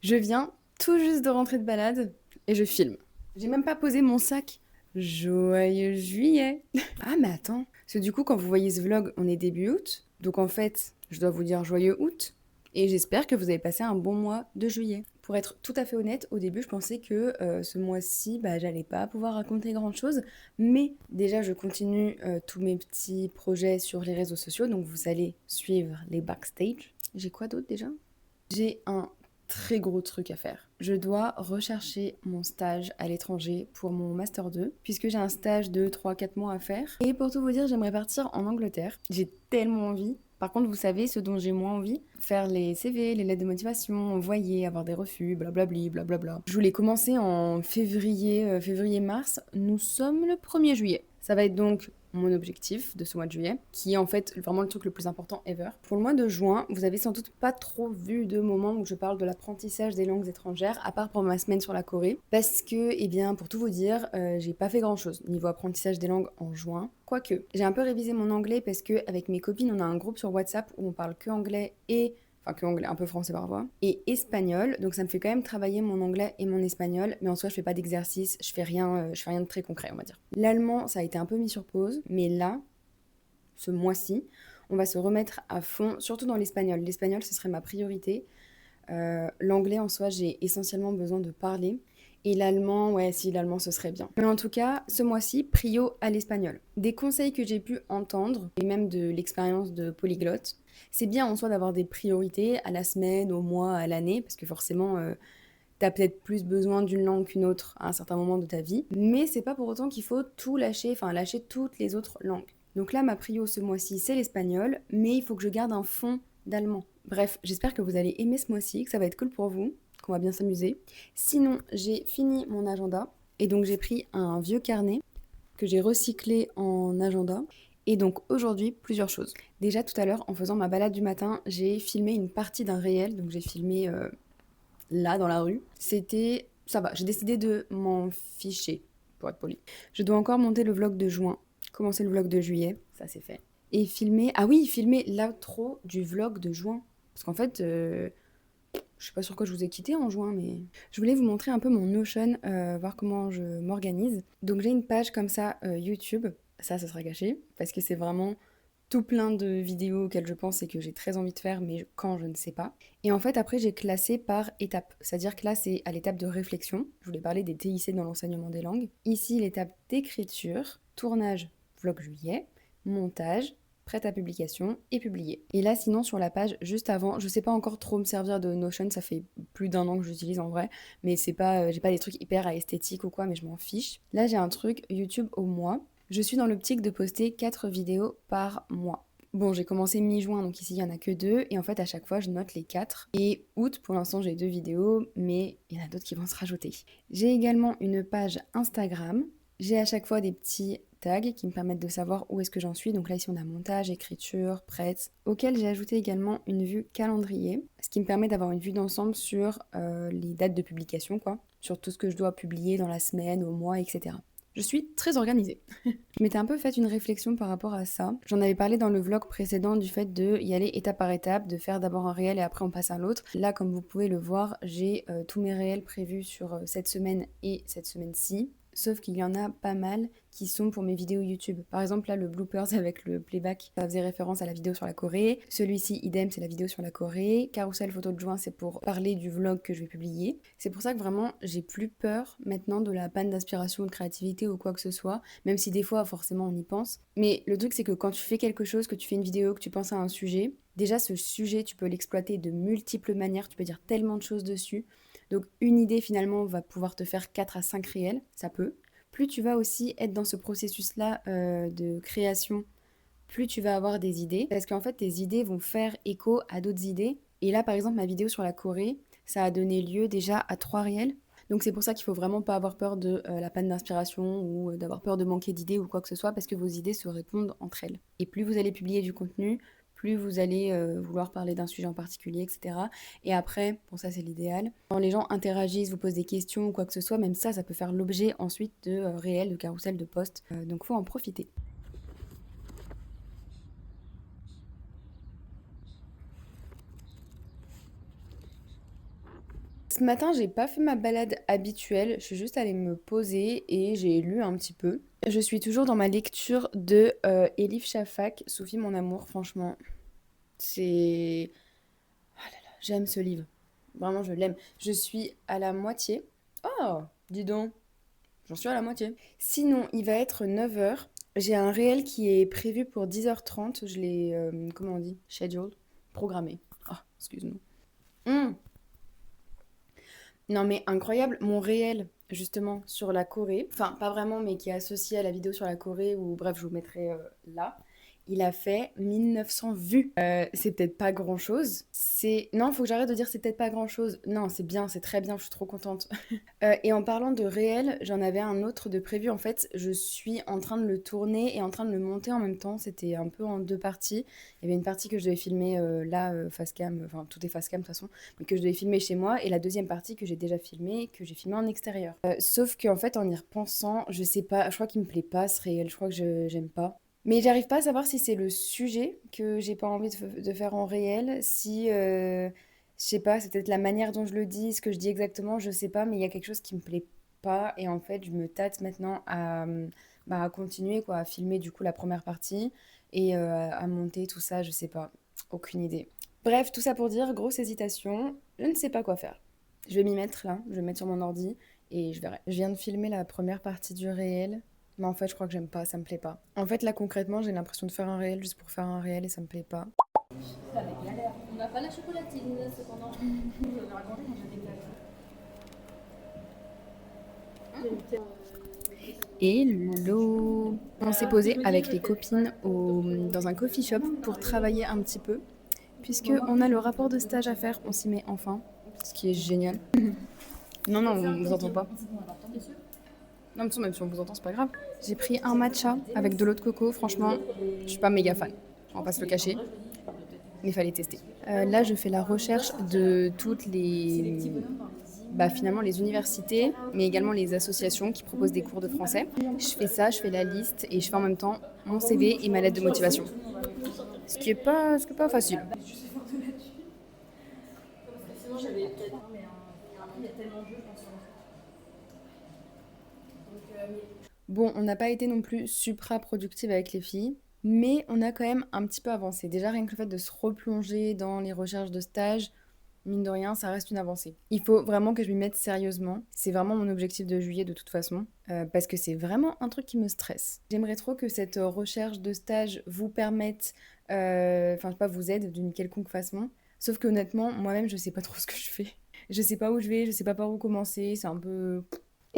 Je viens tout juste de rentrer de balade et je filme. J'ai même pas posé mon sac. Joyeux juillet. Ah mais attends, parce que du coup quand vous voyez ce vlog, on est début août. Donc en fait, je dois vous dire joyeux août. Et j'espère que vous avez passé un bon mois de juillet. Pour être tout à fait honnête, au début je pensais que ce mois-ci, j'allais pas pouvoir raconter grand-chose. Mais déjà je continue tous mes petits projets sur les réseaux sociaux. Donc vous allez suivre les backstage. J'ai quoi d'autre déjà? J'ai un très gros truc à faire. Je dois rechercher mon stage à l'étranger pour mon Master 2, puisque j'ai un stage de 3-4 mois à faire. Et pour tout vous dire, j'aimerais partir en Angleterre. J'ai tellement envie. Par contre, vous savez ce dont j'ai moins envie? Faire les CV, les lettres de motivation, envoyer, avoir des refus, blablabli, blablabla. Je voulais commencer en février, février-mars. Nous sommes le 1er juillet. Ça va être donc mon objectif de ce mois de juillet, qui est en fait vraiment le truc le plus important ever. Pour le mois de juin, vous avez sans doute pas trop vu de moment où je parle de l'apprentissage des langues étrangères, à part pour ma semaine sur la Corée, parce que, eh bien, pour tout vous dire, j'ai pas fait grand chose niveau apprentissage des langues en juin. Quoique, j'ai un peu révisé mon anglais parce que avec mes copines, on a un groupe sur WhatsApp où on parle que anglais et enfin que anglais, un peu français parfois, et espagnol, donc ça me fait quand même travailler mon anglais et mon espagnol, mais en soi je fais pas d'exercice, je fais rien de très concret on va dire. L'allemand ça a été un peu mis sur pause, mais là, ce mois-ci, on va se remettre à fond, surtout dans l'espagnol. L'espagnol ce serait ma priorité. L'anglais en soi j'ai essentiellement besoin de parler. Et l'allemand, ouais, si l'allemand ce serait bien. Mais en tout cas, ce mois-ci, prio à l'espagnol. Des conseils que j'ai pu entendre, et même de l'expérience de polyglotte, c'est bien en soi d'avoir des priorités à la semaine, au mois, à l'année, parce que forcément, t'as peut-être plus besoin d'une langue qu'une autre à un certain moment de ta vie. Mais c'est pas pour autant qu'il faut tout lâcher, enfin lâcher toutes les autres langues. Donc là, ma prio ce mois-ci, c'est l'espagnol, mais il faut que je garde un fond d'allemand. Bref, j'espère que vous allez aimer ce mois-ci, que ça va être cool pour vous, qu'on va bien s'amuser. Sinon, j'ai fini mon agenda, et donc j'ai pris un vieux carnet que j'ai recyclé en agenda. Et donc aujourd'hui, plusieurs choses. Déjà tout à l'heure, en faisant ma balade du matin, j'ai filmé une partie d'un réel, donc j'ai filmé là dans la rue. C'était... Ça va, j'ai décidé de m'en ficher, pour être poli. Je dois encore monter le vlog de juin, commencer le vlog de juillet, ça c'est fait. Et filmer... Ah oui, filmer l'outro du vlog de juin. Parce qu'en fait, je sais pas sur quoi je vous ai quitté en juin, mais je voulais vous montrer un peu mon Notion, voir comment je m'organise. Donc j'ai une page comme ça YouTube, ça sera caché, parce que c'est vraiment tout plein de vidéos auxquelles je pense et que j'ai très envie de faire, mais quand je ne sais pas. Et en fait, après, j'ai classé par étape. C'est-à-dire que là, c'est à l'étape de réflexion. Je voulais parler des TIC dans l'enseignement des langues. Ici, l'étape d'écriture, tournage, vlog juillet, montage, prête à publication et publié. Et là, sinon, sur la page juste avant, je sais pas encore trop me servir de Notion, ça fait plus d'un an que j'utilise en vrai, mais c'est pas, j'ai pas des trucs hyper esthétiques ou quoi, mais je m'en fiche. Là, j'ai un truc YouTube au mois. Je suis dans l'optique de poster 4 vidéos par mois. Bon, j'ai commencé mi-juin, donc ici il y en a que 2, et en fait à chaque fois je note les 4. Et août, pour l'instant j'ai 2 vidéos, mais il y en a d'autres qui vont se rajouter. J'ai également une page Instagram. J'ai à chaque fois des petits tags qui me permettent de savoir où est-ce que j'en suis. Donc là ici on a montage, écriture, prête, auquel j'ai ajouté également une vue calendrier, ce qui me permet d'avoir une vue d'ensemble sur les dates de publication, quoi, sur tout ce que je dois publier dans la semaine, au mois, etc. Je suis très organisée. Je m'étais un peu fait une réflexion par rapport à ça. J'en avais parlé dans le vlog précédent du fait de y aller étape par étape, de faire d'abord un réel et après on passe à l'autre. Là, comme vous pouvez le voir, j'ai tous mes réels prévus sur cette semaine et cette semaine-ci. Sauf qu'il y en a pas mal qui sont pour mes vidéos YouTube. Par exemple, là, le bloopers avec le playback, ça faisait référence à la vidéo sur la Corée. Celui-ci, idem, c'est la vidéo sur la Corée. Carousel photo de juin, c'est pour parler du vlog que je vais publier. C'est pour ça que vraiment, j'ai plus peur maintenant de la panne d'inspiration ou de créativité ou quoi que ce soit, même si des fois, forcément, on y pense. Mais le truc, c'est que quand tu fais quelque chose, que tu fais une vidéo, que tu penses à un sujet, déjà, ce sujet, tu peux l'exploiter de multiples manières, tu peux dire tellement de choses dessus. Donc une idée finalement va pouvoir te faire 4 à 5 réels, ça peut. Plus tu vas aussi être dans ce processus-là de création, plus tu vas avoir des idées. Parce qu'en fait, tes idées vont faire écho à d'autres idées. Et là, par exemple, ma vidéo sur la Corée, ça a donné lieu déjà à 3 réels. Donc c'est pour ça qu'il faut vraiment pas avoir peur de la panne d'inspiration ou d'avoir peur de manquer d'idées ou quoi que ce soit, parce que vos idées se répondent entre elles. Et plus vous allez publier du contenu, plus vous allez vouloir parler d'un sujet en particulier, etc. Et après, bon ça c'est l'idéal, quand les gens interagissent, vous posent des questions ou quoi que ce soit, même ça peut faire l'objet ensuite de réels, de carousels, de posts. Donc faut en profiter. Ce matin, j'ai pas fait ma balade habituelle, je suis juste allée me poser et j'ai lu un petit peu. Je suis toujours dans ma lecture de Elif Shafak, Sophie mon amour, franchement. C'est... J'aime ce livre. Vraiment, je l'aime. Je suis à la moitié. Oh, dis donc, j'en suis à la moitié. Sinon, il va être 9 heures. J'ai un réel qui est prévu pour 10h30. Je l'ai, comment on dit? Scheduled. Programmé. Ah, excuse-nous. Hum. Non mais incroyable, mon réel justement sur la Corée, enfin pas vraiment mais qui est associé à la vidéo sur la Corée ou bref je vous mettrai là, il a fait 1900 vues. C'est peut-être pas grand-chose. C'est non, faut que j'arrête de dire c'est peut-être pas grand-chose. Non, c'est bien, c'est très bien, je suis trop contente. Et en parlant de réel, j'en avais un autre de prévu. En fait, je suis en train de le tourner et en train de le monter en même temps. C'était un peu en deux parties. Il y avait une partie que je devais filmer là, face cam, enfin tout est face cam de toute façon, mais que je devais filmer chez moi. Et la deuxième partie que j'ai déjà filmée, que j'ai filmée en extérieur. Sauf qu'en fait, en y repensant, je sais pas, je crois qu'il me plaît pas ce réel. Je crois que j'aime pas. Mais j'arrive pas à savoir si c'est le sujet que j'ai pas envie de faire en réel, si je sais pas, c'est peut-être la manière dont je le dis, ce que je dis exactement, je sais pas, mais il y a quelque chose qui me plaît pas et en fait, je me tâte maintenant à continuer quoi, à filmer du coup la première partie et à monter tout ça, je sais pas, aucune idée. Bref, tout ça pour dire, grosse hésitation, je ne sais pas quoi faire. Je vais m'y mettre là, je vais me mettre sur mon ordi et je verrai. Je viens de filmer la première partie du réel, mais en fait, je crois que j'aime pas, ça me plaît pas. En fait, là concrètement, j'ai l'impression de faire un réel juste pour faire un réel et ça me plaît pas. On n'a pas la chocolatine cependant. Je l'avais raconté quand j'étais Hello! On s'est posé avec les copines dans un coffee shop pour travailler un petit peu, puisque on a le rapport de stage à faire, on s'y met enfin, ce qui est génial. Non, non, on vous entend pas. Non, mais même si on vous entend, c'est pas grave. J'ai pris un matcha avec de l'eau de coco, franchement, je suis pas méga fan, on va pas se le cacher, mais il fallait tester. Là, je fais la recherche de toutes les bah, finalement les universités, mais également les associations qui proposent des cours de français. Je fais ça, je fais la liste et je fais en même temps mon CV et ma lettre de motivation. Ce qui est pas facile. Sinon j'avais peut-être. Mais après il y a tellement de jeux, je pense. Bon, on n'a pas été non plus supra productive avec les filles, mais on a quand même un petit peu avancé. Déjà, rien que le fait de se replonger dans les recherches de stage, mine de rien, ça reste une avancée. Il faut vraiment que je m'y mette sérieusement. C'est vraiment mon objectif de juillet de toute façon, parce que c'est vraiment un truc qui me stresse. J'aimerais trop que cette recherche de stage vous permette, enfin, je sais pas, vous aide d'une quelconque façon. Sauf que honnêtement, moi-même, je sais pas trop ce que je fais. Je sais pas où je vais, je sais pas par où commencer, c'est un peu...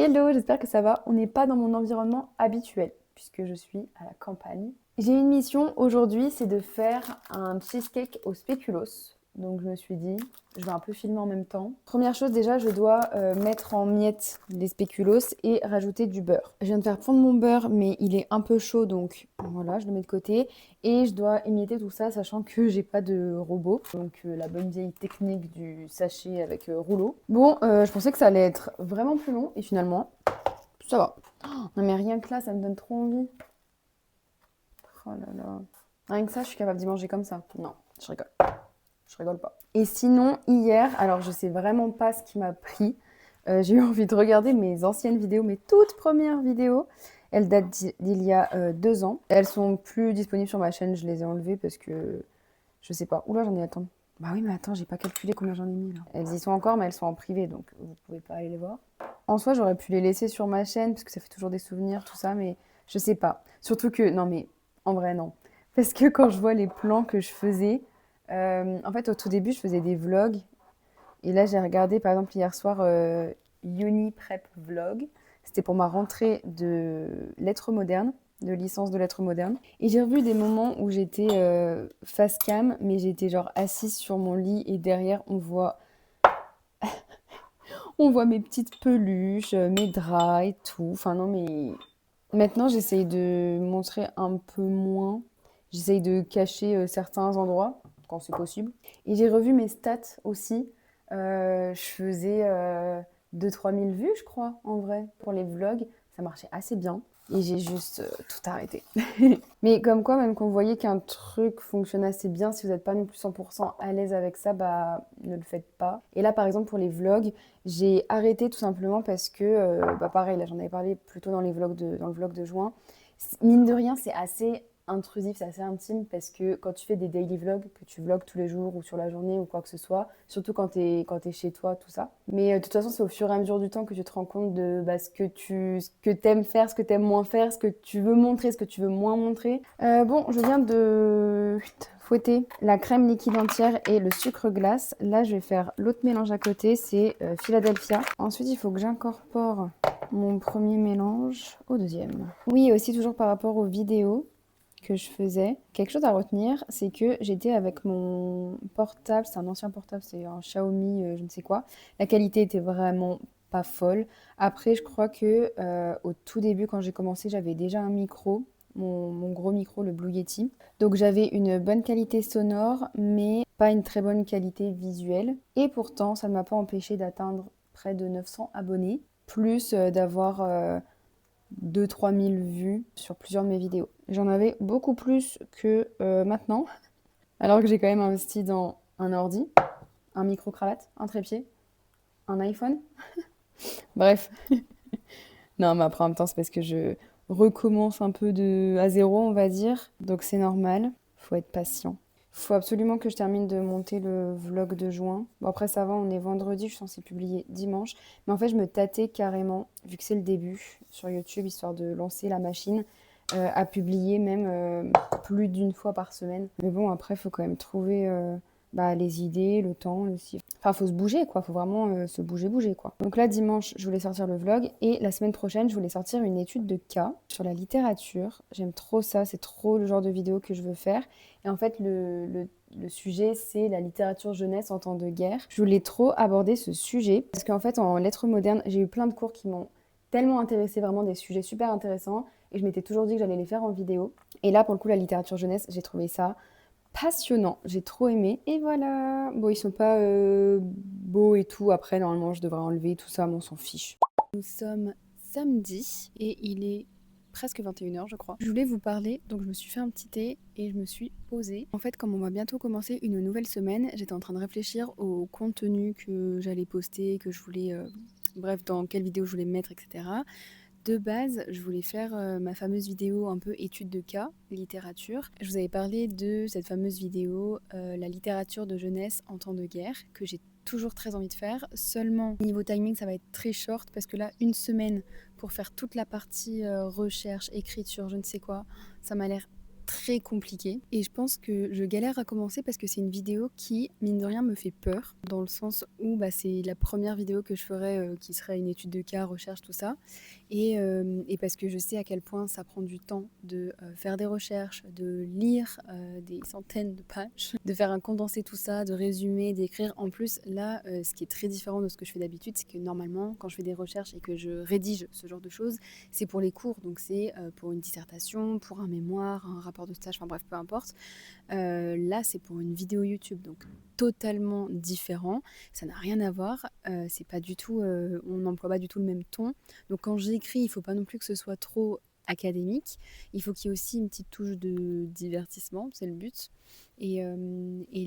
Hello, j'espère que ça va. On n'est pas dans mon environnement habituel, puisque je suis à la campagne. J'ai une mission aujourd'hui, c'est de faire un cheesecake au spéculoos. Donc je me suis dit, je vais un peu filmer en même temps. Première chose déjà, je dois mettre en miettes les spéculoos et rajouter du beurre. Je viens de faire fondre mon beurre, mais il est un peu chaud, donc voilà, je le mets de côté. Et je dois émietter tout ça, sachant que j'ai pas de robot. Donc la bonne vieille technique du sachet avec rouleau. Bon, je pensais que ça allait être vraiment plus long, et finalement, ça va. Oh, non mais rien que là, ça me donne trop envie. Oh là là. Rien que ça, je suis capable d'y manger comme ça. Non, je rigole. Je rigole pas. Et sinon, hier, alors je sais vraiment pas ce qui m'a pris. J'ai eu envie de regarder mes anciennes vidéos, mes toutes premières vidéos. Elles datent d'il y a 2 ans. Elles sont plus disponibles sur ma chaîne, je les ai enlevées parce que je sais pas. Oula, j'en ai attends. Bah oui, mais attends, j'ai pas calculé combien j'en ai mis là. Elles y sont encore, mais elles sont en privé, donc vous pouvez pas aller les voir. En soi, j'aurais pu les laisser sur ma chaîne parce que ça fait toujours des souvenirs, tout ça, mais je sais pas. Surtout que, non, mais en vrai, non. Parce que quand je vois les plans que je faisais, en fait, au tout début, je faisais des vlogs. Et là, j'ai regardé, par exemple, hier soir, Uni Prep Vlog. C'était pour ma rentrée de lettres modernes, de licence de lettres modernes. Et j'ai revu des moments où j'étais face cam, mais j'étais genre assise sur mon lit et derrière, on voit mes petites peluches, mes draps et tout. Enfin, non, mais maintenant, j'essaye de montrer un peu moins. J'essaye de cacher certains endroits quand c'est possible. Et j'ai revu mes stats aussi. Je faisais 2 000 à 3 000 vues, je crois, en vrai, pour les vlogs. Ça marchait assez bien. et j'ai juste tout arrêté. Mais comme quoi, même quand vous voyez qu'un truc fonctionne assez bien, si vous n'êtes pas non plus 100% à l'aise avec ça, bah ne le faites pas. Et là, par exemple, pour les vlogs, j'ai arrêté tout simplement parce que, bah pareil, là j'en avais parlé plus tôt dans dans le vlog de juin. Mine de rien, c'est assez intrusif, c'est assez intime parce que quand tu fais des daily vlogs, que tu vlogs tous les jours ou sur la journée ou quoi que ce soit, surtout quand t'es chez toi, tout ça. Mais de toute façon, c'est au fur et à mesure du temps que tu te rends compte de bah, ce que t'aimes faire, ce que t'aimes moins faire, ce que tu veux montrer, ce que tu veux moins montrer. Bon, je viens de fouetter la crème liquide entière et le sucre glace. Là, je vais faire l'autre mélange à côté, c'est Philadelphia. Ensuite, il faut que j'incorpore mon premier mélange au deuxième. Oui, aussi toujours par rapport aux vidéos que je faisais. Quelque chose à retenir, c'est que j'étais avec mon portable, c'est un ancien portable, c'est un Xiaomi, je ne sais quoi. La qualité était vraiment pas folle. Après, je crois que au tout début, quand j'ai commencé, j'avais déjà un micro, mon gros micro, le Blue Yeti. Donc j'avais une bonne qualité sonore, mais pas une très bonne qualité visuelle. Et pourtant, ça ne m'a pas empêché d'atteindre près de 900 abonnés, plus d'avoir 2-3 000 vues sur plusieurs de mes vidéos. J'en avais beaucoup plus que maintenant, alors que j'ai quand même investi dans un ordi, un micro-cravate, un trépied, un iPhone. Bref. Non, mais après, en même temps, c'est parce que je recommence un peu à zéro, on va dire. Donc c'est normal. Faut être patient. Faut absolument que je termine de monter le vlog de juin. Bon, après, ça va, on est vendredi, je suis censée publier dimanche. Mais en fait, je me tâtais carrément, vu que c'est le début sur YouTube, histoire de lancer la machine, à publier même plus d'une fois par semaine. Mais bon, après, il faut quand même trouver bah, les idées, le temps aussi. Enfin, faut se bouger, quoi. Faut vraiment se bouger, quoi. Donc là, dimanche, je voulais sortir le vlog. Et la semaine prochaine, je voulais sortir une étude de cas sur la littérature. J'aime trop ça. C'est trop le genre de vidéo que je veux faire. Et en fait, le sujet, c'est la littérature jeunesse en temps de guerre. Je voulais trop aborder ce sujet. Parce qu'en fait, en lettres modernes, j'ai eu plein de cours qui m'ont tellement intéressé, vraiment des sujets super intéressants. Et je m'étais toujours dit que j'allais les faire en vidéo. Et là, pour le coup, la littérature jeunesse, j'ai trouvé ça passionnant, j'ai trop aimé. Et voilà. Bon, ils sont pas beaux et tout. Après, normalement, je devrais enlever tout ça, mais on s'en fiche. Nous sommes samedi et il est presque 21h, je crois. Je voulais vous parler, donc je me suis fait un petit thé et je me suis posée. En fait, comme on va bientôt commencer une nouvelle semaine, j'étais en train de réfléchir au contenu que j'allais poster, que je voulais... bref, dans quelle vidéo je voulais me mettre, etc. De base, je voulais faire ma fameuse vidéo un peu étude de cas, littérature. Je vous avais parlé de cette fameuse vidéo, la littérature de jeunesse en temps de guerre, que j'ai toujours très envie de faire. Seulement, niveau timing, ça va être très short, parce que là, une semaine pour faire toute la partie recherche, écriture, je ne sais quoi, ça m'a l'air très compliqué. Et je pense que je galère à commencer parce que c'est une vidéo qui, mine de rien, me fait peur, dans le sens où bah, c'est la première vidéo que je ferais qui serait une étude de cas, recherche, tout ça. Et parce que je sais à quel point ça prend du temps de faire des recherches, de lire des centaines de pages, de faire un condensé tout ça, de résumer, d'écrire. En plus, là, ce qui est très différent de ce que je fais d'habitude, c'est que normalement, quand je fais des recherches et que je rédige ce genre de choses, c'est pour les cours. Donc c'est pour une dissertation, pour un mémoire, un rapport de stage, enfin bref, peu importe. Là, c'est pour une vidéo YouTube, donc totalement différent. Ça n'a rien à voir. C'est pas du tout, on n'emploie pas du tout le même ton. Donc quand j'écris, il ne faut pas non plus que ce soit trop académique. Il faut qu'il y ait aussi une petite touche de divertissement, c'est le but. Et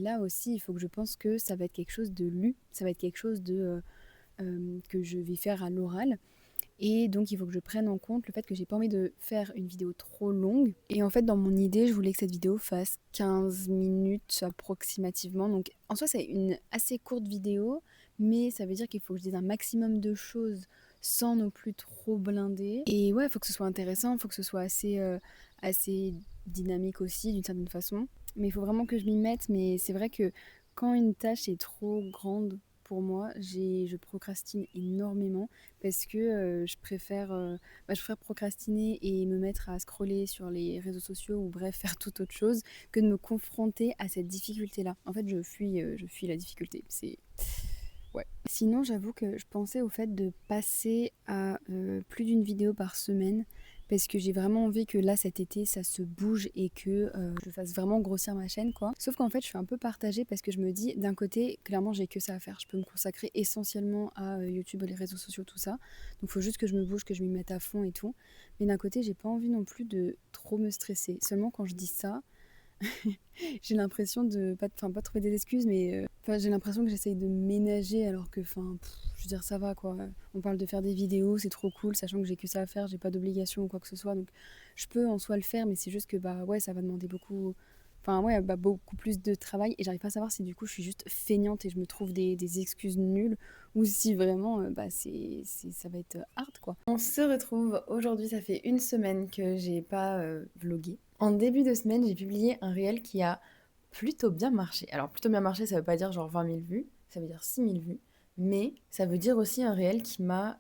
là aussi, il faut que je pense que ça va être quelque chose de lu, ça va être quelque chose que je vais faire à l'oral. Et donc, il faut que je prenne en compte le fait que j'ai pas envie de faire une vidéo trop longue. Et en fait, dans mon idée, je voulais que cette vidéo fasse 15 minutes approximativement. Donc, en soi, c'est une assez courte vidéo, mais ça veut dire qu'il faut que je dise un maximum de choses sans non plus trop blinder. Et ouais, il faut que ce soit intéressant, il faut que ce soit assez dynamique aussi, d'une certaine façon. Mais il faut vraiment que je m'y mette. Mais c'est vrai que quand une tâche est trop grande pour moi, je procrastine énormément parce que je préfère procrastiner et me mettre à scroller sur les réseaux sociaux ou bref faire toute autre chose que de me confronter à cette difficulté-là. En fait, je fuis la difficulté. C'est ouais. Sinon, j'avoue que je pensais au fait de passer à plus d'une vidéo par semaine parce que j'ai vraiment envie que là cet été ça se bouge et que je fasse vraiment grossir ma chaîne quoi. Sauf qu'en fait je suis un peu partagée parce que je me dis d'un côté clairement j'ai que ça à faire, je peux me consacrer essentiellement à YouTube, les réseaux sociaux, tout ça. Donc il faut juste que je me bouge, que je m'y mette à fond et tout. Mais d'un côté j'ai pas envie non plus de trop me stresser. Seulement quand je dis ça, j'ai l'impression de pas trouver des excuses, mais j'ai l'impression que j'essaye de ménager alors que je veux dire ça va quoi. On parle de faire des vidéos, c'est trop cool, sachant que j'ai que ça à faire, j'ai pas d'obligation ou quoi que ce soit, donc je peux en soi le faire, mais c'est juste que bah ouais ça va demander beaucoup plus de travail et j'arrive pas à savoir si du coup je suis juste feignante et je me trouve des excuses nulles ou si vraiment ça va être hard quoi. On se retrouve aujourd'hui, ça fait une semaine que j'ai pas vlogué. En début de semaine, j'ai publié un réel qui a plutôt bien marché. Alors plutôt bien marché, ça veut pas dire genre 20 000 vues, ça veut dire 6 000 vues. Mais ça veut dire aussi un réel qui m'a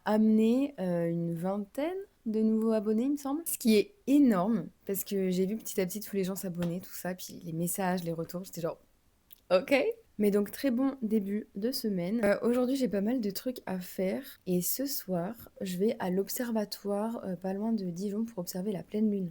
amené une vingtaine de nouveaux abonnés, il me semble. Ce qui est énorme, parce que j'ai vu petit à petit tous les gens s'abonner, tout ça, puis les messages, les retours, j'étais genre, ok. Mais donc très bon début de semaine. Aujourd'hui j'ai pas mal de trucs à faire et ce soir je vais à l'observatoire pas loin de Dijon pour observer la pleine lune.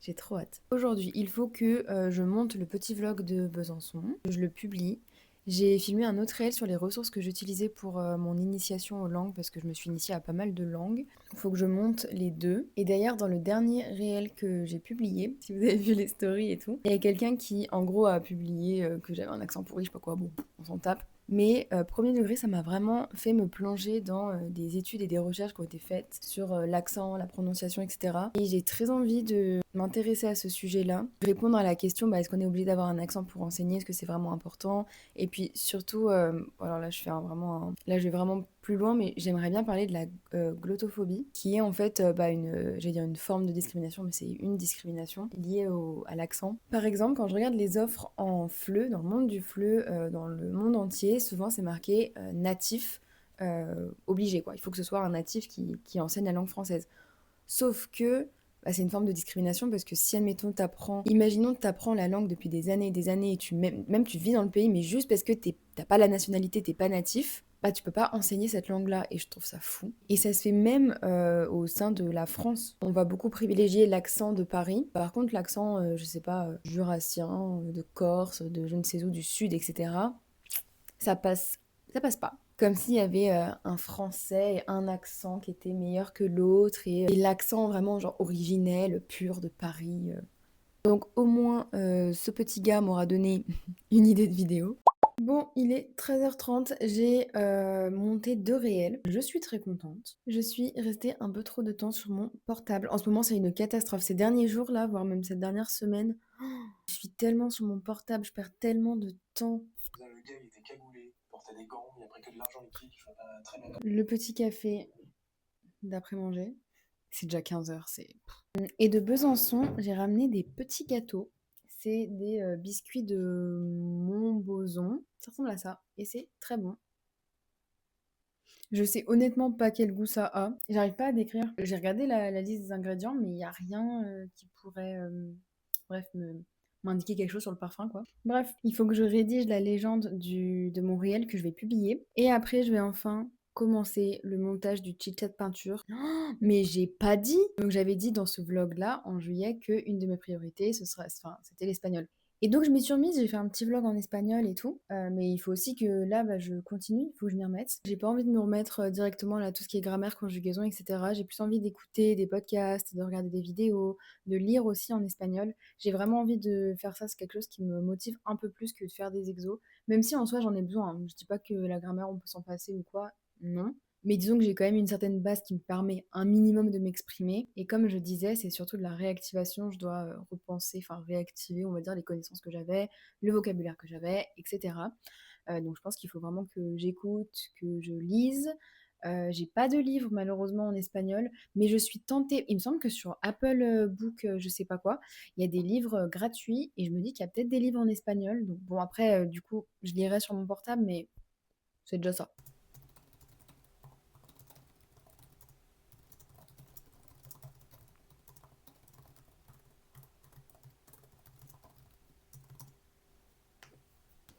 J'ai trop hâte. Aujourd'hui, il faut que je monte le petit vlog de Besançon, que je le publie. J'ai filmé un autre réel sur les ressources que j'utilisais pour mon initiation aux langues, parce que je me suis initiée à pas mal de langues. Il faut que je monte les deux. Et d'ailleurs, dans le dernier réel que j'ai publié, si vous avez vu les stories et tout, il y a quelqu'un qui, en gros, a publié que j'avais un accent pourri, je sais pas quoi, bon, on s'en tape. Mais premier degré, ça m'a vraiment fait me plonger dans des études et des recherches qui ont été faites sur l'accent, la prononciation, etc. Et j'ai très envie de m'intéresser à ce sujet-là, répondre à la question est-ce qu'on est obligé d'avoir un accent pour enseigner, est-ce que c'est vraiment important? Et puis surtout, alors là là je vais vraiment plus loin, mais j'aimerais bien parler de la glottophobie, qui est en fait j'allais dire une forme de discrimination, mais c'est une discrimination liée à l'accent. Par exemple, quand je regarde les offres en FLE, dans le monde du FLE, dans le monde entier, souvent c'est marqué natif obligé, quoi. Il faut que ce soit un natif qui enseigne la langue française. Sauf que c'est une forme de discrimination parce que si, admettons, imaginons que tu apprends la langue depuis des années et des années et même tu vis dans le pays, mais juste parce que t'as pas la nationalité, t'es pas natif, tu peux pas enseigner cette langue-là et je trouve ça fou. Et ça se fait même au sein de la France. On va beaucoup privilégier l'accent de Paris. Par contre, l'accent, je sais pas, jurassien, de Corse, de je ne sais où, du Sud, etc., ça passe pas. Comme s'il y avait un français et un accent qui était meilleur que l'autre et l'accent vraiment genre originel, pur de Paris. Donc au moins ce petit gars m'aura donné une idée de vidéo. Bon, il est 13h30, j'ai monté 2 réels. Je suis très contente. Je suis restée un peu trop de temps sur mon portable. En ce moment, c'est une catastrophe. Ces derniers jours là, voire même cette dernière semaine, je suis tellement sur mon portable, je perds tellement de temps. Le gars, il était cagoulé, il portait des gants, il a pris que de l'argent liquide, je vois pas très bien. Le petit café d'après-manger, c'est déjà 15h, c'est... Et de Besançon, j'ai ramené des petits gâteaux. C'est des biscuits de Montbozon. Ça ressemble à ça, et c'est très bon. Je sais honnêtement pas quel goût ça a. J'arrive pas à décrire. J'ai regardé la liste des ingrédients, mais il n'y a rien qui pourrait... bref, m'indiquer quelque chose sur le parfum, quoi. Bref, il faut que je rédige la légende de mon réel que je vais publier. Et après, je vais enfin commencer le montage du chit-chat peinture. Oh, mais j'ai pas dit! Donc j'avais dit dans ce vlog-là, en juillet, qu'une de mes priorités, c'était l'espagnol. Et donc je m'y suis remise, j'ai fait un petit vlog en espagnol et tout, mais il faut aussi que là, je continue, il faut que je m'y remette. J'ai pas envie de me remettre directement là tout ce qui est grammaire, conjugaison, etc. J'ai plus envie d'écouter des podcasts, de regarder des vidéos, de lire aussi en espagnol. J'ai vraiment envie de faire ça, c'est quelque chose qui me motive un peu plus que de faire des exos, même si en soi j'en ai besoin, hein. Je dis pas que la grammaire on peut s'en passer ou quoi, non. Mais disons que j'ai quand même une certaine base qui me permet un minimum de m'exprimer. Et comme je disais, c'est surtout de la réactivation. Je dois réactiver, on va dire, les connaissances que j'avais, le vocabulaire que j'avais, etc. Donc je pense qu'il faut vraiment que j'écoute, que je lise. J'ai pas de livre malheureusement en espagnol, mais je suis tentée. Il me semble que sur Apple Book, je sais pas quoi, il y a des livres gratuits et je me dis qu'il y a peut-être des livres en espagnol. Donc bon, après, du coup, je lirai sur mon portable, mais c'est déjà ça.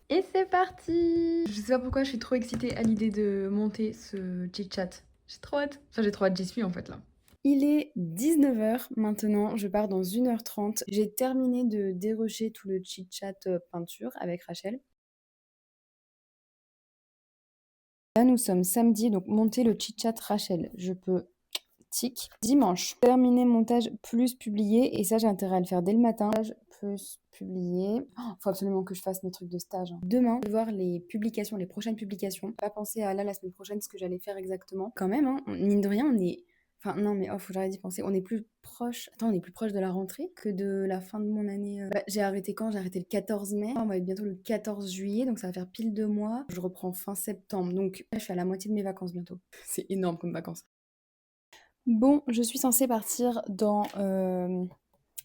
Et c'est parti! Je sais pas pourquoi je suis trop excitée à l'idée de monter ce chit-chat. J'ai trop hâte. Enfin, j'ai trop hâte, j'y suis en fait là. Il est 19h maintenant, je pars dans 1h30. J'ai terminé de dérocher tout le chit-chat peinture avec Rachel. Là, nous sommes samedi, donc monter le chit-chat Rachel. Je peux tic. Dimanche, terminer montage plus publier. Et ça, j'ai intérêt à le faire dès le matin. Montage plus publier. Faut absolument que je fasse mes trucs de stage. Demain, je vais voir les publications, les prochaines publications. Pas penser à là, la semaine prochaine, ce que j'allais faire exactement. Quand même, hein, mine de rien, on est... Enfin, non, mais faut que j'arrête d'y penser. On est plus proche... Attends, on est plus proche de la rentrée que de la fin de mon année. Bah, j'ai arrêté quand? J'ai arrêté le 14 mai. On va être bientôt le 14 juillet, donc ça va faire pile 2 mois. Je reprends fin septembre, donc là, je suis à la moitié de mes vacances bientôt. C'est énorme comme vacances. Bon, je suis censée partir dans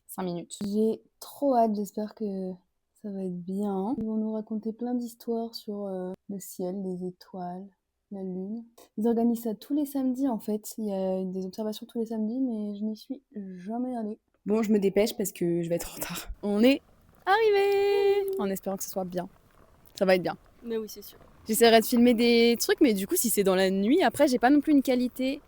5 minutes. J'ai trop hâte, j'espère que ça va être bien. Ils vont nous raconter plein d'histoires sur le ciel, les étoiles, la lune. Ils organisent ça tous les samedis en fait. Il y a des observations tous les samedis, mais je n'y suis jamais allée. Bon, je me dépêche parce que je vais être en retard. On est arrivé en espérant que ce soit bien. Ça va être bien. Mais oui, c'est sûr. J'essaierai de filmer des trucs, mais du coup, si c'est dans la nuit, après, j'ai pas non plus une qualité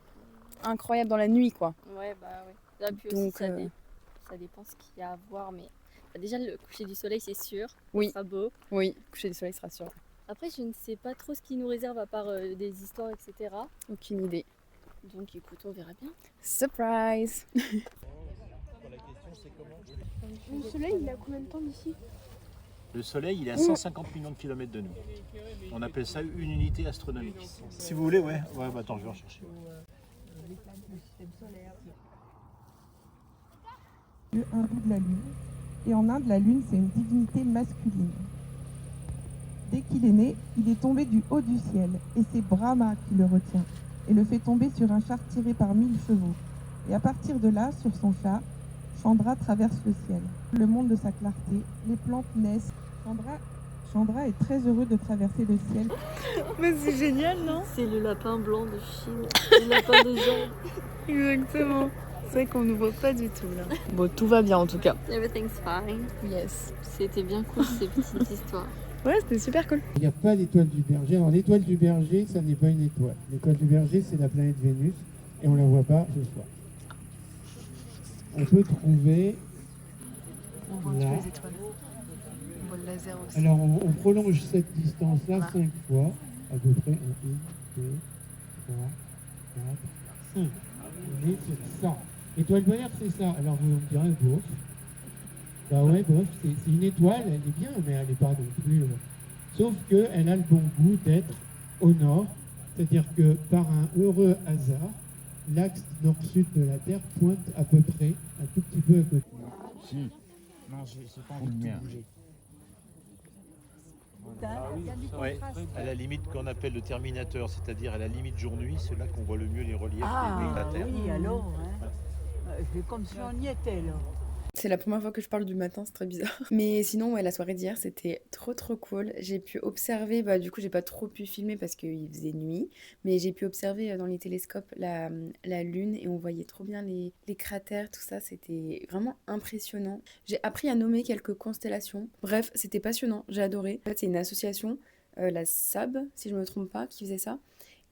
incroyable dans la nuit, quoi. Ouais, bah ouais. Là, puis aussi, Donc, ça dépend ce qu'il y a à voir, mais bah, déjà, le coucher du soleil, c'est sûr. Oui. Ça sera beau. Oui, coucher du soleil sera sûr. Après, je ne sais pas trop ce qu'il nous réserve à part des histoires, etc. Aucune idée. Donc, écoute, on verra bien. Surprise. Le soleil, il a combien de temps d'ici? Le Soleil, il est à 150 millions de kilomètres de nous. On appelle ça une unité astronomique. Si vous voulez, ouais. Ouais, bah attends, je vais en chercher. Hindou de la Lune. Et en Inde, la Lune, c'est une divinité masculine. Dès qu'il est né, il est tombé du haut du ciel, et c'est Brahma qui le retient, et le fait tomber sur un char tiré par 1000 chevaux. Et à partir de là, sur son char, Chandra traverse le ciel. Le monde de sa clarté, les plantes naissent. Chandra est très heureux de traverser le ciel. Mais c'est génial, non? C'est le lapin blanc de Chine. Le lapin des gens. Exactement. C'est vrai qu'on ne voit pas du tout, là. Bon, tout va bien, en tout cas. Everything's fine. Yes. C'était bien cool, ces petites histoires. Ouais, c'était super cool. Il n'y a pas d'étoile du Berger. Alors l'étoile du Berger, ça n'est pas une étoile. L'étoile du Berger, c'est la planète Vénus et on ne la voit pas ce soir. On peut trouver... On voit là. les étoiles. On voit le laser aussi. Alors on prolonge cette distance-là 5 fois, à peu près 1, 2, 3, 4, 5. On est sur 100. Étoile polaire, c'est ça. Alors vous me direz, bof. Bah ouais, bof, c'est une étoile, elle est bien, mais elle n'est pas non plus... Sauf qu'elle a le bon goût d'être au nord, c'est-à-dire que par un heureux hasard, l'axe nord-sud de la Terre pointe à peu près, un tout petit peu à côté. Si. Non, j'ai pas envie de bouger. Ouais, à la limite qu'on appelle le terminateur, c'est-à-dire à la limite jour-nuit, c'est là qu'on voit le mieux les reliefs de la Terre. Oui, alors, hein. C'est comme si on y était, là. C'est la première fois que je parle du matin, c'est très bizarre. Mais sinon, ouais, la soirée d'hier, c'était trop cool. J'ai pu observer, bah du coup, j'ai pas trop pu filmer parce qu'il faisait nuit, mais j'ai pu observer dans les télescopes la lune et on voyait trop bien les cratères, tout ça, c'était vraiment impressionnant. J'ai appris à nommer quelques constellations. Bref, c'était passionnant, j'ai adoré. En fait, c'est une association, la SAB, si je me trompe pas, qui faisait ça.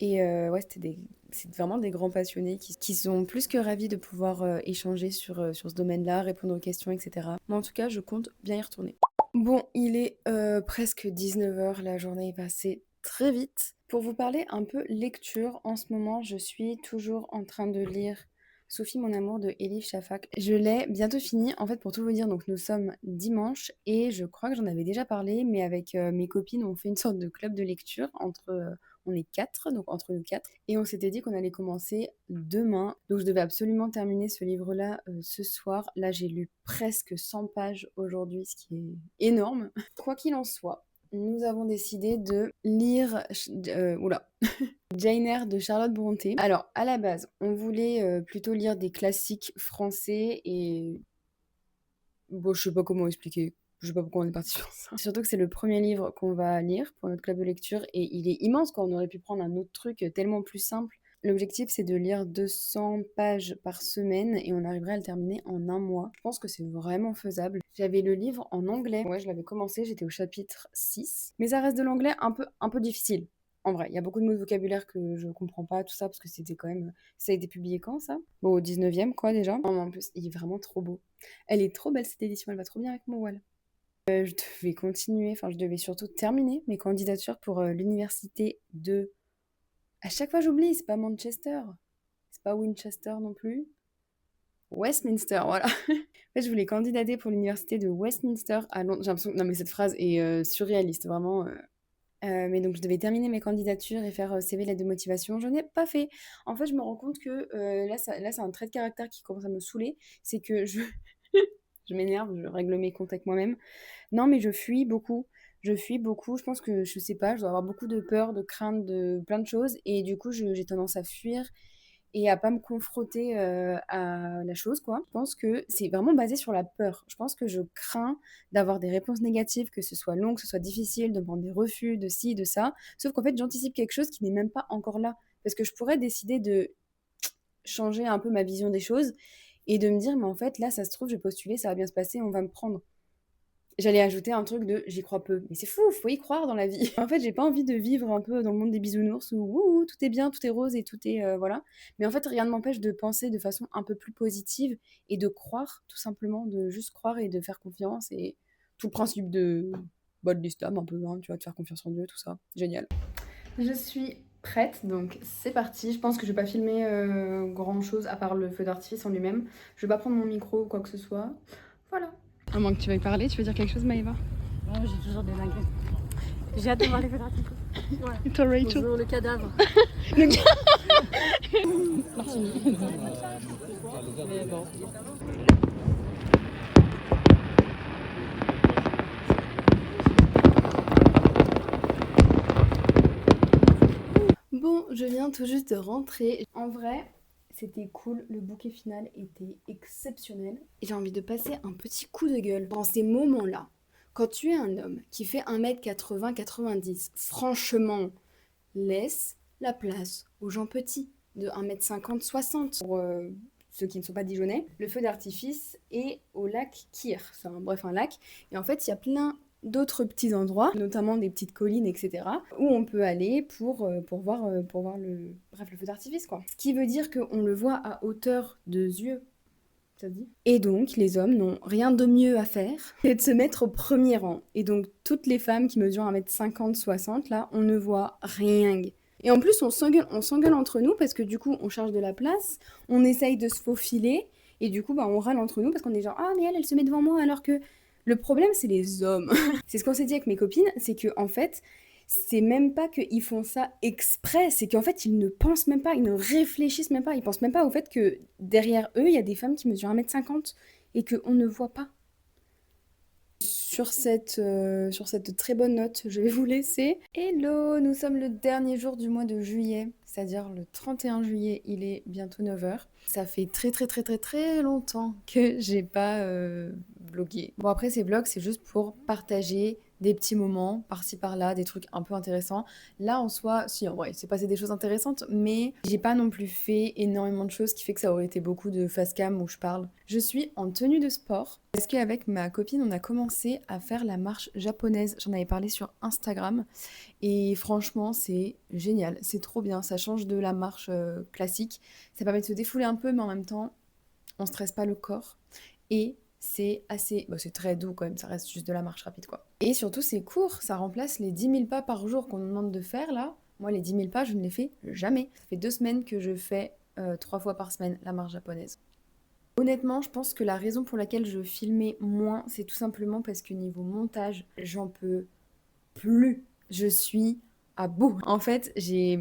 Et ouais, c'est vraiment des grands passionnés qui sont plus que ravis de pouvoir échanger sur ce domaine-là, répondre aux questions, etc. Mais en tout cas, je compte bien y retourner. Bon, il est presque 19h, la journée est passée très vite. Pour vous parler un peu lecture, en ce moment, je suis toujours en train de lire Sophie, mon amour de Elif Shafak. Je l'ai bientôt fini. En fait, pour tout vous dire, donc nous sommes dimanche et je crois que j'en avais déjà parlé, mais avec mes copines, on fait une sorte de club de lecture on est 4, donc entre nous 4. Et on s'était dit qu'on allait commencer demain. Donc je devais absolument terminer ce livre-là ce soir. Là, j'ai lu presque 100 pages aujourd'hui, ce qui est énorme. Quoi qu'il en soit, nous avons décidé de lire... Jane Eyre de Charlotte Brontë. Alors, à la base, on voulait plutôt lire des classiques français et... Bon, je sais pas comment expliquer. Je sais pas pourquoi on est parti sur ça. Surtout que c'est le premier livre qu'on va lire pour notre club de lecture et il est immense quoi. On aurait pu prendre un autre truc tellement plus simple. L'objectif c'est de lire 200 pages par semaine et on arriverait à le terminer en un mois. Je pense que c'est vraiment faisable. J'avais le livre en anglais. Ouais, je l'avais commencé, j'étais au chapitre 6. Mais ça reste de l'anglais un peu difficile. En vrai, il y a beaucoup de mots de vocabulaire que je comprends pas, tout ça, parce que c'était quand même... Ça a été publié quand, ça? Bon, au 19e, quoi, déjà. Non, mais en plus, il est vraiment trop beau. Elle est trop belle, cette édition, elle va trop bien avec mon voile. Je devais continuer, enfin, je devais surtout terminer mes candidatures pour l'université de... À chaque fois, j'oublie, c'est pas Manchester, c'est pas Winchester non plus. Westminster, voilà. En fait, je voulais candidater pour l'université de Westminster à Londres. J'ai l'impression... Non, mais cette phrase est surréaliste, vraiment... Mais donc, je devais terminer mes candidatures et faire CV, lettre de motivation. Je n'ai pas fait. En fait, je me rends compte que là, c'est un trait de caractère qui commence à me saouler. C'est que je m'énerve, je règle mes comptes avec moi-même. Non, mais je fuis beaucoup. Je fuis beaucoup. Je pense que, je sais pas, je dois avoir beaucoup de peur, de crainte, de plein de choses. Et du coup, j'ai tendance à fuir et à pas me confronter à la chose, quoi. Je pense que c'est vraiment basé sur la peur. Je pense que je crains d'avoir des réponses négatives, que ce soit long, que ce soit difficile, de me prendre des refus, de ci, de ça. Sauf qu'en fait, j'anticipe quelque chose qui n'est même pas encore là. Parce que je pourrais décider de changer un peu ma vision des choses et de me dire, mais en fait, là, ça se trouve, je vais postuler, ça va bien se passer, on va me prendre. J'allais ajouter un truc de j'y crois peu. Mais c'est fou, faut y croire dans la vie. En fait, j'ai pas envie de vivre un peu dans le monde des bisounours où ouh, tout est bien, tout est rose et tout est. Voilà. Mais en fait, rien ne m'empêche de penser de façon un peu plus positive et de croire, tout simplement, de juste croire et de faire confiance. Et tout le principe de l'islam, un peu, hein, tu vois, de faire confiance en Dieu, tout ça. Génial. Je suis prête, donc c'est parti. Je pense que je vais pas filmer grand chose à part le feu d'artifice en lui-même. Je vais pas prendre mon micro ou quoi que ce soit. Voilà. À moins que tu veuilles parler, tu veux dire quelque chose, Maëva? Non, j'ai toujours des dingueries. J'ai hâte de voir les feux d'artifice. Ouais. Et toi, Rachel? Bonjour, le cadavre. Bon, je viens tout juste de rentrer. En vrai, c'était cool. Le bouquet final était exceptionnel. Et j'ai envie de passer un petit coup de gueule. Dans ces moments-là, quand tu es un homme qui fait 1m80-90, franchement, laisse la place aux gens petits de 1m50-60. Pour ceux qui ne sont pas dijonnais, le feu d'artifice est au lac Kyr. C'est un lac. Et en fait, il y a plein d'autres petits endroits, notamment des petites collines, etc., où on peut aller pour voir le feu d'artifice, quoi. Ce qui veut dire qu'on le voit à hauteur de yeux, ça se dit. Et donc, les hommes n'ont rien de mieux à faire que de se mettre au premier rang. Et donc, toutes les femmes qui mesurent 1m50-60, là, on ne voit rien. Et en plus, on s'engueule entre nous parce que du coup, on charge de la place, on essaye de se faufiler, et du coup, on râle entre nous parce qu'on est genre « Ah, mais elle se met devant moi alors que... » Le problème, c'est les hommes. C'est ce qu'on s'est dit avec mes copines, c'est que en fait, c'est même pas qu'ils font ça exprès, c'est qu'en fait, ils ne pensent même pas, ils ne réfléchissent même pas, ils pensent même pas au fait que derrière eux, il y a des femmes qui mesurent 1m50 et qu'on ne voit pas. Sur cette très bonne note, je vais vous laisser. Hello, nous sommes le dernier jour du mois de juillet, c'est-à-dire le 31 juillet, il est bientôt 9h. Ça fait très longtemps que j'ai pas vlogué. Bon, après ces vlogs, c'est juste pour partager des petits moments par-ci par-là, des trucs un peu intéressants. Là en soi, si en vrai, c'est passé des choses intéressantes, mais j'ai pas non plus fait énormément de choses, ce qui fait que ça aurait été beaucoup de face cam où je parle. Je suis en tenue de sport parce qu'avec ma copine, on a commencé à faire la marche japonaise. J'en avais parlé sur Instagram et franchement, c'est génial, c'est trop bien. Ça change de la marche classique. Ça permet de se défouler un peu, mais en même temps, on stresse pas le corps et c'est assez... Bah, c'est très doux quand même, ça reste juste de la marche rapide, quoi. Et surtout, c'est court, ça remplace les 10 000 pas par jour qu'on nous demande de faire, là. Moi, les 10 000 pas, je ne les fais jamais. Ça fait 2 semaines que je fais 3 fois par semaine la marche japonaise. Honnêtement, je pense que la raison pour laquelle je filmais moins, c'est tout simplement parce que niveau montage, j'en peux plus. Je suis à bout. En fait,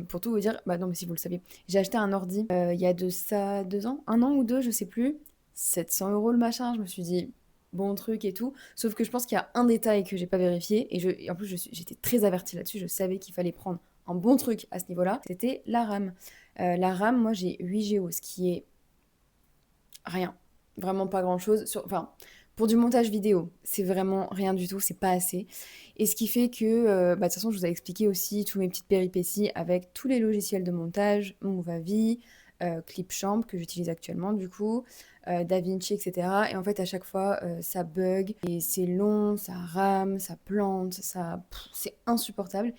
pour tout vous dire, bah non, mais si vous le savez, j'ai acheté un ordi il y a de ça 2 ans, 1 an ou 2, je sais plus. 700 € le machin, je me suis dit bon truc et tout, sauf que je pense qu'il y a un détail que j'ai pas vérifié et en plus j'étais très avertie là-dessus, je savais qu'il fallait prendre un bon truc à ce niveau-là, c'était la RAM. La RAM, moi j'ai 8 Go, ce qui est rien, vraiment pas grand-chose, enfin pour du montage vidéo, c'est vraiment rien du tout, c'est pas assez. Et ce qui fait que, de toute façon je vous ai expliqué aussi tous mes petites péripéties avec tous les logiciels de montage, Movavi, Clipchamp que j'utilise actuellement du coup, DaVinci, etc. Et en fait à chaque fois ça bug et c'est long, ça rame, ça plante, c'est insupportable.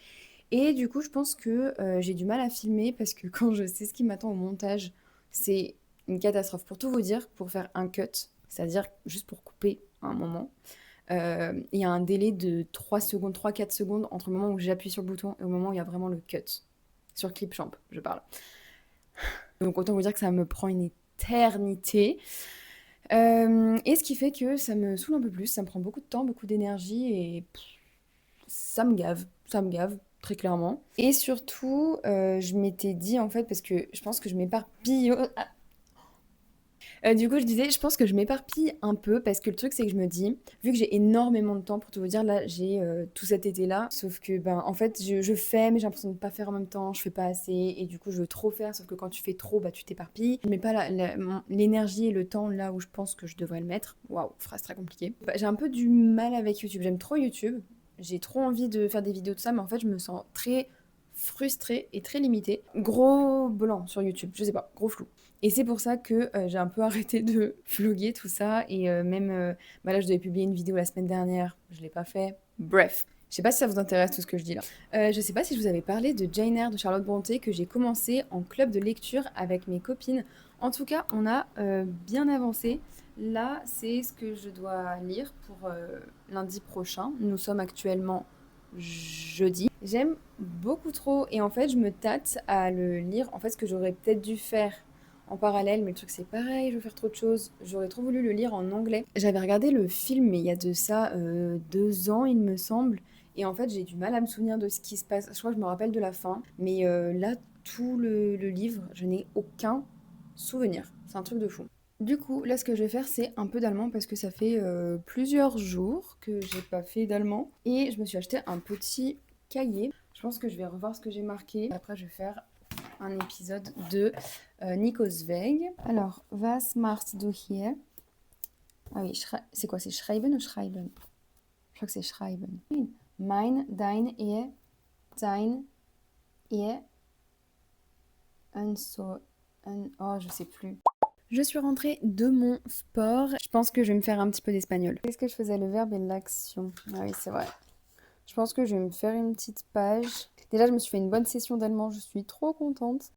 Et du coup, je pense que j'ai du mal à filmer parce que quand je sais ce qui m'attend au montage, c'est une catastrophe. Pour tout vous dire, pour faire un cut, c'est-à-dire juste pour couper un moment, il y a un délai de 3 secondes, 3-4 secondes entre le moment où j'appuie sur le bouton et au moment où il y a vraiment le cut. Sur Clipchamp, je parle. Donc autant vous dire que ça me prend une éternité. Et ce qui fait que ça me saoule un peu plus, ça me prend beaucoup de temps, beaucoup d'énergie et ça me gave, très clairement. Et surtout, je m'étais dit en fait, parce que je pense que je m'éparpille. Du coup, je disais, je pense que je m'éparpille un peu parce que le truc, c'est que je me dis, vu que j'ai énormément de temps pour tout vous dire, là, j'ai tout cet été-là, sauf que, ben, en fait, je fais, mais j'ai l'impression de ne pas faire en même temps, je fais pas assez, et du coup, je veux trop faire, sauf que quand tu fais trop, bah, tu t'éparpilles. Je mets pas l'énergie et le temps là où je pense que je devrais le mettre. Waouh, phrase très compliquée. Bah, j'ai un peu du mal avec YouTube, j'aime trop YouTube, j'ai trop envie de faire des vidéos de ça, mais en fait, je me sens très frustrée et très limitée. Gros blanc sur YouTube, je sais pas, gros flou. Et c'est pour ça que j'ai un peu arrêté de vlogger tout ça. Et même, bah là, je devais publier une vidéo la semaine dernière. Je l'ai pas fait. Bref, je sais pas si ça vous intéresse tout ce que je dis là. Je sais pas si je vous avais parlé de Jane Eyre de Charlotte Brontë que j'ai commencé en club de lecture avec mes copines. En tout cas, on a bien avancé. Là, c'est ce que je dois lire pour lundi prochain. Nous sommes actuellement jeudi. J'aime beaucoup trop et en fait, je me tâte à le lire. En fait, ce que j'aurais peut-être dû faire en parallèle, mais le truc c'est pareil, je veux faire trop de choses. J'aurais trop voulu le lire en anglais. J'avais regardé le film, mais il y a de ça 2 ans, il me semble. Et en fait, j'ai du mal à me souvenir de ce qui se passe. Je crois que je me rappelle de la fin. Mais là, tout le livre, je n'ai aucun souvenir. C'est un truc de fou. Du coup, là, ce que je vais faire, c'est un peu d'allemand parce que ça fait plusieurs jours que j'ai pas fait d'allemand. Et je me suis acheté un petit cahier. Je pense que je vais revoir ce que j'ai marqué. Après, je vais faire un épisode de Nico Zweig. Alors, was machst du hier? Ah oui, c'est quoi? C'est schreiben ou schreiben? Je crois que c'est schreiben. Mein, dein, ihr, dein, ihr, oh, je sais plus. Je suis rentrée de mon sport. Je pense que je vais me faire un petit peu d'espagnol. Qu'est-ce que je faisais? Le verbe et l'action. Ah oui, c'est vrai. Je pense que je vais me faire une petite page. Déjà, je me suis fait une bonne session d'allemand. Je suis trop contente.